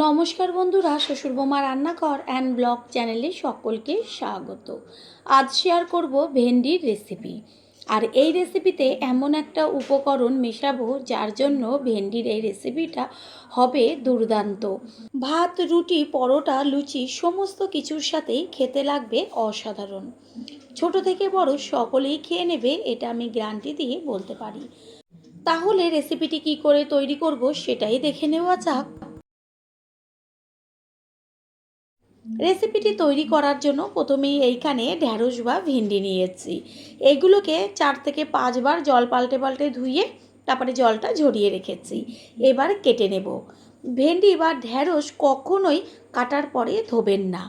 নমস্কার বন্ধুরা, শ্বশুরবৌমা রান্নাঘর অ্যান্ড ব্লগ চ্যানেলে সকলকে স্বাগত। আজ শেয়ার করব ভেন্ডির রেসিপি। আর এই রেসিপিতে এমন একটা উপকরণ মেশাবো যার জন্য ভেন্ডির এই রেসিপিটা হবে দুর্দান্ত। ভাত, রুটি, পরোটা, লুচি সমস্ত কিছুর সাথেই খেতে লাগবে অসাধারণ। ছোট থেকে বড় সকলেই খেয়ে নেবে, এটা আমি গ্যারান্টি দিয়ে বলতে পারি। তাহলে রেসিপিটি কি করে তৈরি করব সেটাই দেখে নেওয়া যাক। রেসিপিটি তৈরি করার জন্য প্রথমেই এইখানে ঢ্যাঁড়স বা ভেন্ডি নিয়েছি। এইগুলোকে 4 থেকে 5 বার জল পাল্টে পাল্টে ধুয়ে তারপরে জলটা ঝরিয়ে রেখেছি। এবার কেটে নেব। ভেন্ডি বা ঢ্যাঁড়স কখনোই কাটার পরে ধোবেন না।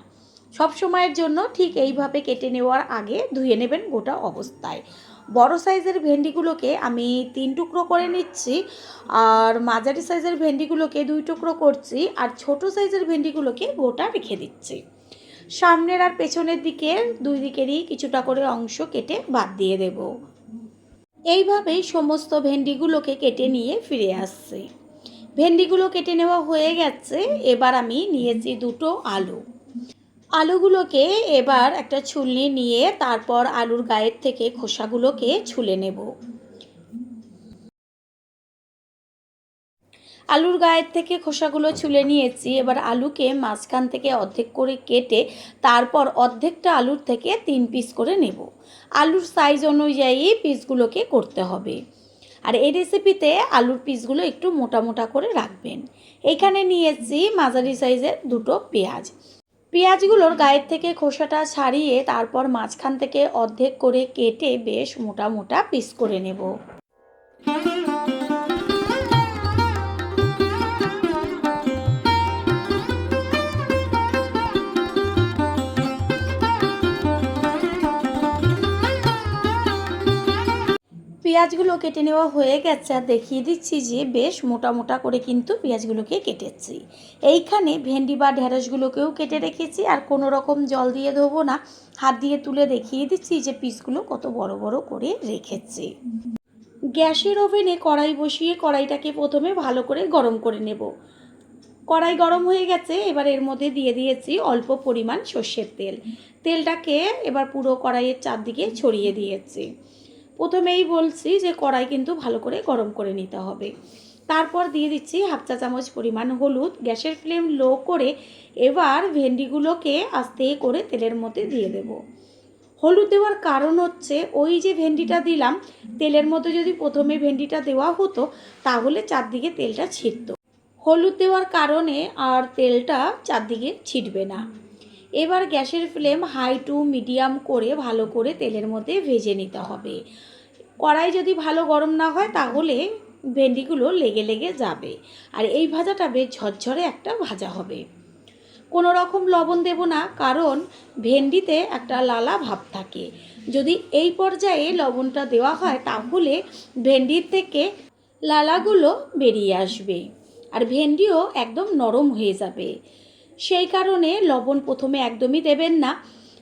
সব সময়ের জন্য ঠিক এইভাবে কেটে নেওয়ার আগে ধুয়ে নেবেন গোটা অবস্থায়। বড় সাইজের ভেন্ডিগুলোকে আমি 3 টুকরো করে নিচ্ছি, আর মাঝারি সাইজের ভেন্ডিগুলোকে 2 টুকরো করছি, আর ছোট সাইজের ভেন্ডিগুলোকে গোটা রেখে দিচ্ছি। সামনের আর পেছনের দিকে দুই দিকেরই কিছুটা করে অংশ কেটে বাদ দিয়ে দেব। এইভাবেই সমস্ত ভেন্ডিগুলোকে কেটে নিয়ে ফিরে আসছি। ভেন্ডিগুলো কেটে নেওয়া হয়ে গেছে। এবার আমি নিয়েছি 2টো আলু। আলুগুলোকে এবার একটা ছুলনি নিয়ে তারপর আলুর গায়ের থেকে খোসাগুলোকে ছুলে নেব। আলুর গায়ের থেকে খোসাগুলো ছুলে নিয়েছি। এবার আলুকে মাঝখান থেকে অর্ধেক করে কেটে তারপর অর্ধেকটা আলুর থেকে 3 পিস করে নেব। আলুর সাইজ অনুযায়ী পিসগুলোকে করতে হবে। আর এই রেসিপিতে আলুর পিসগুলো একটু মোটা মোটা করে রাখবেন। এইখানে নিয়েছি মাঝারি সাইজের 2টো পেঁয়াজ। পেঁয়াজগুলোর গায়ের থেকে খোসাটা ছাড়িয়ে তারপর মাঝখান থেকে অর্ধেক করে কেটে বেশ মোটা মোটা পিস করে নেব। পেঁয়াজগুলো কেটে নেওয়া হয়ে গেছে, আর দেখিয়ে দিচ্ছি যে বেশ মোটা মোটা করে কিন্তু পেঁয়াজগুলোকে কেটেছি। এইখানে ভেন্ডি বা ঢ্যাঁড়সগুলোকেও কেটে রেখেছি, আর কোনো রকম জল দিয়ে ধোবো না, হাত দিয়ে তুলে দেখিয়ে দিচ্ছি যে পিসগুলো কত বড় বড় করে রেখেছি। গ্যাসের ওভেনে কড়াই বসিয়ে কড়াইটাকে প্রথমে ভালো করে গরম করে নেব। কড়াই গরম হয়ে গেছে। এবার এর মধ্যে দিয়ে দিয়েছি অল্প পরিমাণ সর্ষের তেল। তেলটাকে এবার পুরো কড়াইয়ের চারদিকে ছড়িয়ে দিয়েছি। প্রথমেই বলছি যে কড়াই কিন্তু ভালো করে গরম করে নিতে হবে। তারপর দিয়ে দিচ্ছি 1/2 চা চামচ পরিমাণ হলুদ। গ্যাসের ফ্লেম লো করে এবার ভেন্ডিগুলোকে আস্তে করে তেলের মধ্যে দিয়ে দেব। হলুদ দেওয়ার কারণ হচ্ছে ওই যে ভেন্ডিটা দিলাম, তেলের মধ্যে যদি প্রথমে ভেন্ডিটা দেওয়া হতো তাহলে চারদিকে তেলটা ছিটতো। হলুদ দেওয়ার কারণে আর তেলটা চারদিকে ছিটবে না। এবার গ্যাসের ফ্লেম হাই টু মিডিয়াম করে ভালো করে তেলের মধ্যে ভেজে নিতে হবে। কড়াই যদি ভালো গরম না হয় তাহলে ভেন্ডিগুলো লেগে লেগে যাবে। আর এই ভাজাটা বেশ ঝরঝরে একটা ভাজা হবে। কোনো রকম লবণ দেব না, কারণ ভেন্ডিতে একটা লালা ভাব থাকে। যদি এই পর্যায়ে লবণটা দেওয়া হয় তাহলে ভেন্ডির থেকে লালাগুলো বেরিয়ে আসবে, আর ভেন্ডিও একদম নরম হয়ে যাবে। সেই কারণে লবণ প্রথমে একদমই দেবেন না।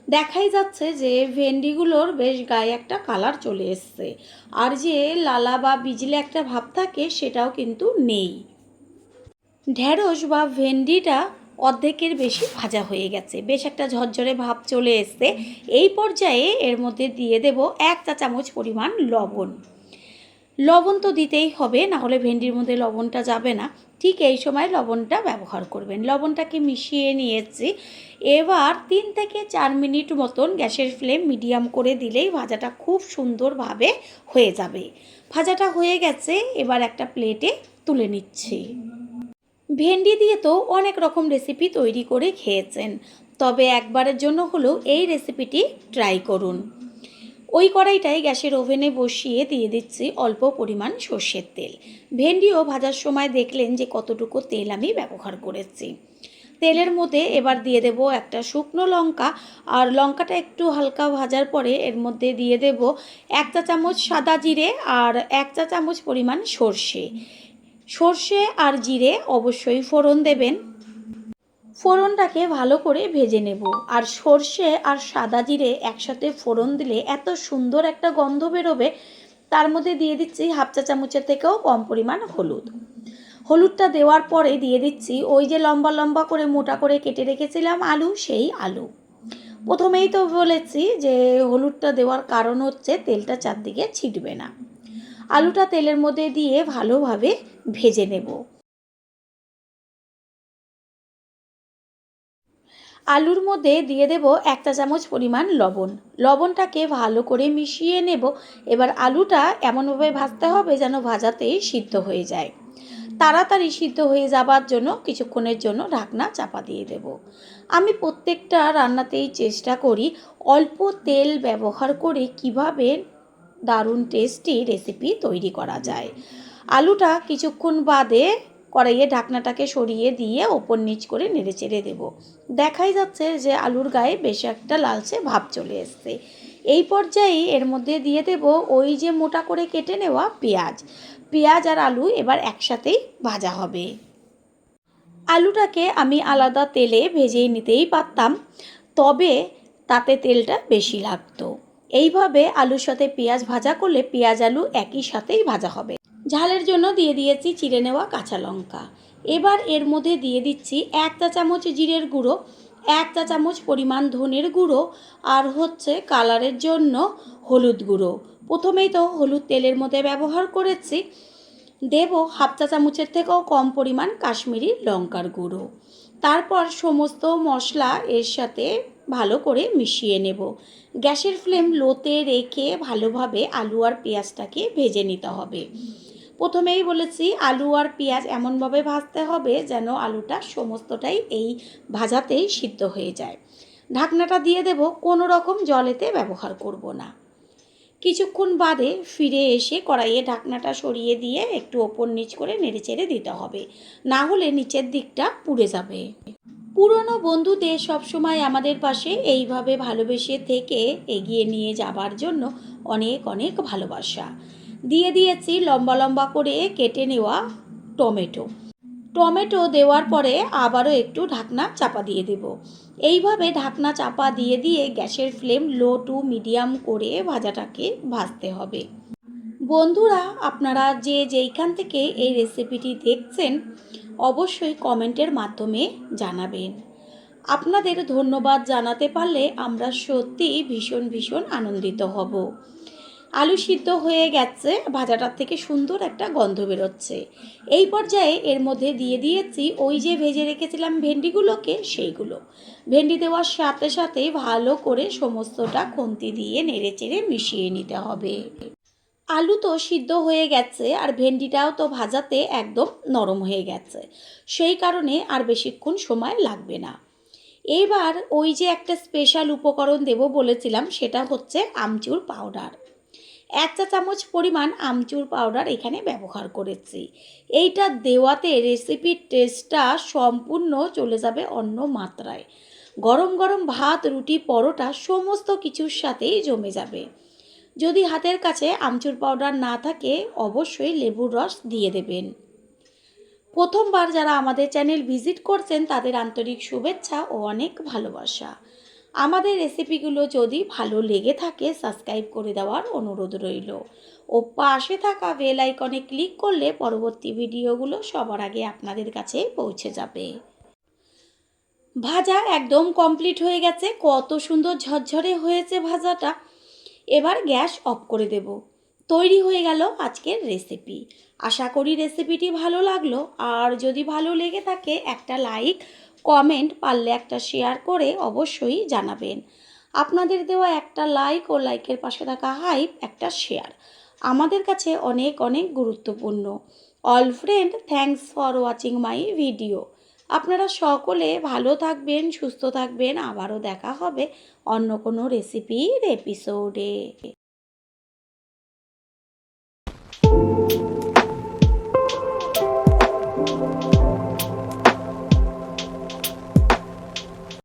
দেখাই যাচ্ছে যে ভেন্ডিগুলোর বেশ গায়ে একটা কালার চলে এসছে, আর যে লালা বা বিজলে একটা ভাব থাকে সেটাও কিন্তু নেই। ঢ্যাঁড়স বা ভেন্ডিটা অর্ধেকের বেশি ভাজা হয়ে গেছে, বেশ একটা ঝরঝরে ভাব চলে এসছে। এই পর্যায়ে এর মধ্যে দিয়ে দেব 1 চা চামচ পরিমাণ লবণ। লবণ তো দিতেই হবে, না হলে ভেন্ডির মধ্যে লবণটা যাবে না। ঠিক এই সময় লবণটা ব্যবহার করবেন। লবণটাকে মিশিয়ে নিয়েছি। এবার 3 থেকে 4 মিনিট মতন গ্যাসের ফ্লেম মিডিয়াম করে দিলেই ভাজাটা খুব সুন্দরভাবে হয়ে যাবে। ভাজাটা হয়ে গেছে, এবার একটা প্লেটে তুলে নিচ্ছি। ভেন্ডি দিয়ে তো অনেক রকম রেসিপি তৈরি করে খেয়েছেন, তবে একবারের জন্য হলেও এই রেসিপিটি ট্রাই করুন। ওই কড়াইটাই গ্যাসের ওভেনে বসিয়ে দিয়ে দিচ্ছি অল্প পরিমাণ সর্ষের তেল। ভেন্ডিও ভাজার সময় দেখলেন যে কতটুকু তেল আমি ব্যবহার করেছি। তেলের মধ্যে এবার দিয়ে দেব একটা শুকনো লঙ্কা, আর লঙ্কাটা একটু হালকা ভাজার পরে এর মধ্যে দিয়ে দেব 1 চা চামচ সাদা জিরে আর 1 চা চামচ পরিমাণ সর্ষে। সর্ষে আর জিরে অবশ্যই ফোড়ন দেবেন। ফোড়নটাকে ভালো করে ভেজে নেব। আর সর্ষে আর সাদা জিরে একসাথে ফোড়ন দিলে এত সুন্দর একটা গন্ধ বেরোবে, তার মধ্যে দিয়ে দিচ্ছি হাফ চা চামচের থেকেও কম পরিমাণ হলুদ। হলুদটা দেওয়ার পরে দিয়ে দিচ্ছি ওই যে লম্বা লম্বা করে মোটা করে কেটে রেখেছিলাম আলু, সেই আলু। প্রথমেই তো বলেছি যে হলুদটা দেওয়ার কারণ হচ্ছে তেলটা চারদিকে ছিটবে না। আলুটা তেলের মধ্যে দিয়ে ভালোভাবে ভেজে নেব। আলুর মধ্যে দিয়ে দেব 1 চা চামচ পরিমাণ লবণ। লবণটাকে ভালো করে মিশিয়ে নেব। এবার আলুটা এমনভাবে ভাজতে হবে যেন ভাজাতেই সিদ্ধ হয়ে যায়। তাড়াতাড়ি সিদ্ধ হয়ে যাবার জন্য কিছুক্ষণের জন্য ঢাকনা চাপা দিয়ে দেব। আমি প্রত্যেকটা রান্নাতেই চেষ্টা করি অল্প তেল ব্যবহার করে কিভাবে দারুণ টেস্টি রেসিপি তৈরি করা যায়। আলুটা কিছুক্ষণ বাদে কড়াইয়ে ঢাকনাটাকে সরিয়ে দিয়ে ওপর নিচ করে নেড়েচেড়ে দেব। দেখাই যাচ্ছে যে আলুর গায়ে বেশ একটা লালচে ভাব চলে এসছে। এই পর্যায়ে এর মধ্যে দিয়ে দেব ওই যে মোটা করে কেটে নেওয়া পেঁয়াজ। পেঁয়াজ আর আলু এবার একসাথেই ভাজা হবে। আলুটাকে আমি আলাদা তেলে ভেজে নিতেই পারতাম, তবে তাতে তেলটা বেশি লাগতো। এইভাবে আলুর সাথে পেঁয়াজ ভাজা করলে পেঁয়াজ আলু একই সাথেই ভাজা হবে। ঝালের জন্য দিয়ে দিয়েছি চিড়ে নেওয়া কাঁচা লঙ্কা। এবার এর মধ্যে দিয়ে দিচ্ছি 1 চা চামচ জিরের গুঁড়ো, 1 চা চামচ পরিমাণ ধনের গুঁড়ো, আর হচ্ছে কালারের জন্য হলুদ গুঁড়ো। প্রথমেই তো হলুদ তেলের মধ্যে ব্যবহার করেছি। দেব হাফ চা চামচের থেকেও কম পরিমাণ কাশ্মীরি লঙ্কার গুঁড়ো। তারপর সমস্ত মশলা এর সাথে ভালো করে মিশিয়ে নেব। গ্যাসের ফ্লেম লোতে রেখে ভালোভাবে আলু আর পেঁয়াজটাকে ভেজে নিতে হবে। প্রথমেই বলেছি আলু আর পেঁয়াজ এমনভাবে ভাজতে হবে যেন আলুটা সমস্তটাই এই ভাজাতেই সিদ্ধ হয়ে যায়। ঢাকনাটা দিয়ে দেব, কোনো রকম জল এতে ব্যবহার করব না। কিছুক্ষণ বাদে ফিরে এসে কড়াইয়ে ঢাকনাটা সরিয়ে দিয়ে একটু ওপর নিচ করে নেড়েচেড়ে দিতে হবে, না হলে নিচের দিকটা পুড়ে যাবে। পুরনো বন্ধুদের সবসময় আমাদের পাশে এইভাবে ভালোবেসে থেকে এগিয়ে নিয়ে যাবার জন্য অনেক অনেক ভালোবাসা। দিয়ে দিয়েছি লম্বা লম্বা করে কেটে নেওয়া টমেটো। টমেটো দেওয়ার পরে আবারও একটু ঢাকনা চাপা দিয়ে দেব। এইভাবে ঢাকনা চাপা দিয়ে দিয়ে গ্যাসের ফ্লেম লো টু মিডিয়াম করে ভাজাটাকে ভাজতে হবে। বন্ধুরা, আপনারা যে যেইখান থেকে এই রেসিপিটি দেখছেন অবশ্যই কমেন্টের মাধ্যমে জানাবেন। আপনাদের ধন্যবাদ জানাতে পারলে আমরা সত্যিই ভীষণ ভীষণ আনন্দিত হব। আলু সিদ্ধ হয়ে গেছে, ভাজাটার থেকে সুন্দর একটা গন্ধ বেরোচ্ছে। এই পর্যায়ে এর মধ্যে দিয়ে দিয়েছি ওই যে ভেজে রেখেছিলাম ভেন্ডিগুলোকে, সেইগুলো। ভেন্ডি দেওয়ার সাথে সাথে ভালো করে সমস্তটা খুন্তি দিয়ে নেড়েচেড়ে মিশিয়ে নিতে হবে। আলু তো সিদ্ধ হয়ে গেছে আর ভেন্ডিটাও তো ভাজাতে একদম নরম হয়ে গেছে, সেই কারণে আর বেশিক্ষণ সময় লাগবে না। এবার ওই যে একটা স্পেশাল উপকরণ দেব বলেছিলাম, সেটা হচ্ছে আমচুর পাউডার। 1 চা চামচ পরিমাণ আমচুর পাউডার এখানে ব্যবহার করেছি। এইটা দেওয়াতে রেসিপির টেস্টটা সম্পূর্ণ চলে যাবে অন্য মাত্রায়। গরম গরম ভাত, রুটি, পরোটা সমস্ত কিছুর সাথেই জমে যাবে। যদি হাতের কাছে আমচুর পাউডার না থাকে অবশ্যই লেবুর রস দিয়ে দেবেন। প্রথমবার যারা আমাদের চ্যানেল ভিজিট করছেন তাদের আন্তরিক শুভেচ্ছা ও অনেক ভালোবাসা। আমাদের রেসিপিগুলো যদি ভালো লেগে থাকে সাবস্ক্রাইব করে দেওয়ার অনুরোধ রইল ও পাশে থাকা বেল আইকনে ক্লিক করলে পরবর্তী ভিডিওগুলো সবার আগে আপনাদের কাছে পৌঁছে যাবে। ভাজা একদম কমপ্লিট হয়ে গেছে, কত সুন্দর ঝরঝরে হয়েছে ভাজাটা। এবার গ্যাস অফ করে দেব। তৈরি হয়ে গেল আজকের রেসিপি। আশা করি রেসিপিটি ভালো লাগলো, আর যদি ভালো লেগে থাকে একটা লাইক, কমেন্ট, পারলে একটা শেয়ার করে অবশ্যই জানাবেন। আপনাদের দেওয়া একটা লাইক ও লাইকের পাশে থাকা হাইপ, একটা শেয়ার আমাদের কাছে অনেক অনেক গুরুত্বপূর্ণ। All friend, thanks for watching my video. আপনারা সকলে ভালো থাকবেন, সুস্থ থাকবেন। আবারও দেখা হবে অন্য কোনো রেসিপির এপিসোডে।